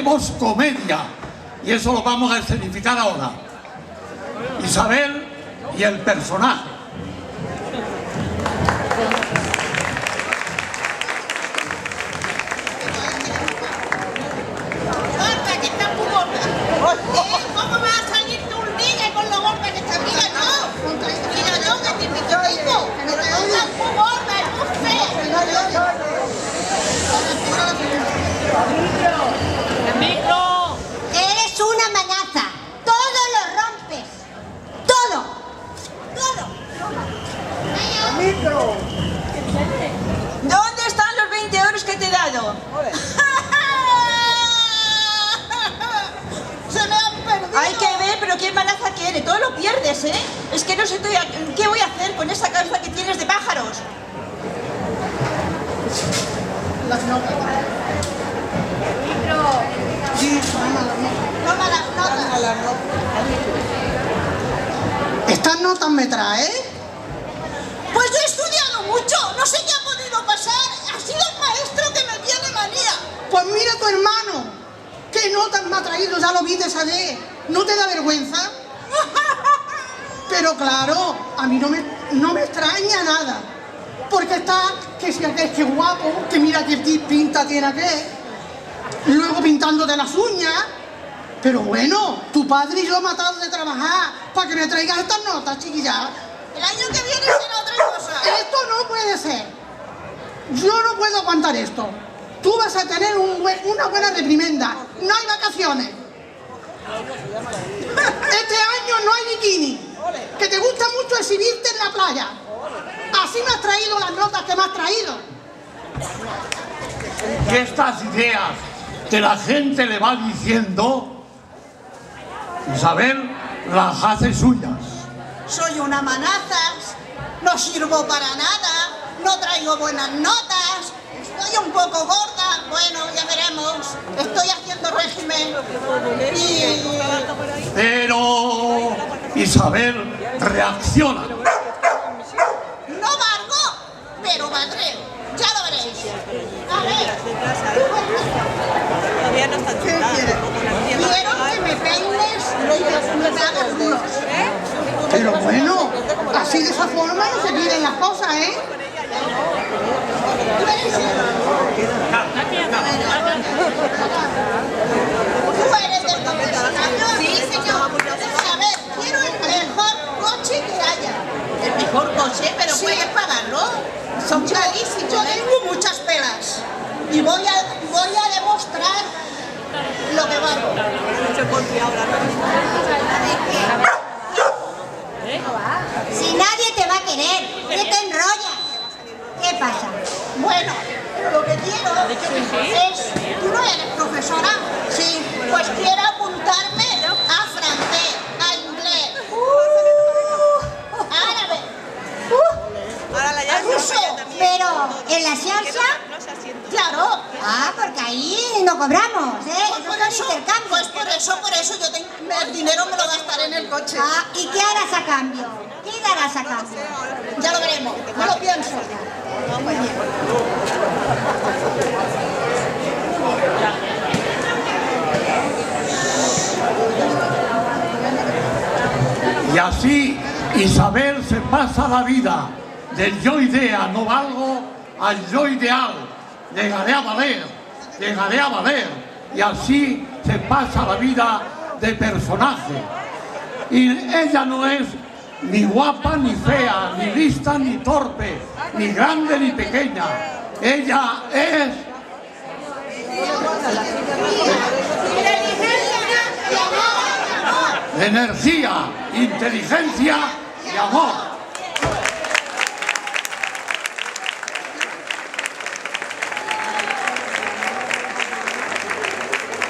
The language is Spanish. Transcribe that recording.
haremos comedia y eso lo vamos a escenificar ahora. Isabel y el personaje. ¿Cómo va a salir tú un día con lo gorda que está? Mira yo que te invito, pero no estás muy gorda, es muy fea. Eres una amenaza, todo lo rompes, todo. ¿Dónde están los 20 euros que te he dado? Se me han perdido. Hay que ver, pero qué amenaza quiere. Todo lo pierdes, ¿eh? Es que no sé qué voy a hacer con esa cabeza que tienes de pájaros. Las notas. Sí, toma las notas. ¿Estas notas me trae? Pues yo he estudiado mucho, no sé qué ha podido pasar. Ha sido el maestro que me tiene manía. Pues mira tu hermano. ¿Qué notas me ha traído? Ya lo viste ayer. ¿No te da vergüenza? Pero claro, a mí no me extraña nada. Porque está, que si aquel, que guapo, que mira qué pinta tiene aquel. Luego pintándote las uñas. Pero bueno, tu padre y yo matado de trabajar para que me traigas estas notas, chiquilla. El año que viene será otra cosa. Esto no puede ser. Yo no puedo aguantar esto. Tú vas a tener una buena reprimenda. No hay vacaciones. Este año no hay bikini. Que te gusta mucho exhibirte en la playa. Así me has traído las notas que me has traído. Que estas ideas que la gente le va diciendo, Isabel las hace suyas. Soy una amenaza, no sirvo para nada, no traigo buenas notas, estoy un poco gorda, bueno, ya veremos, estoy haciendo régimen y... Pero Isabel reacciona. No valgo, pero valdré, ya lo veréis. A ver, Todavía no está quiero que me peines y me hagas unos. Pero bueno, así de esa forma no se piden las cosas, ¿eh? ¿Tú eres del concesionario? Sí, señor. A ver, quiero el mejor coche que haya. ¿El mejor coche? ¿Pero puedes pagarlo? Son carísimos. Yo tengo muchas pelas y voy a demostrar lo que valgo. Si nadie te va a querer, ¿qué te enrollas? ¿Qué pasa? Bueno, lo que quiero es... ¿Tú no eres profesora? Sí. Pues quiero apuntarme a francés, a inglés, árabe, a ruso. Pero, ¿en la ciencia? Claro. Ah, porque ahí no cobramos, ¿eh? Pues por eso yo tengo, el dinero me lo gastaré en el coche. Ah, ¿y qué harás a cambio? ¿Qué darás a cambio? Ya lo veremos, no lo pienso. Muy bien. Y así Isabel se pasa la vida del yo idea no valgo al yo ideal. Llegaré a valer. Y así se pasa la vida de personaje. Y ella no es ni guapa ni fea, ni lista ni torpe, ni grande ni pequeña. Ella es... energía, inteligencia y amor.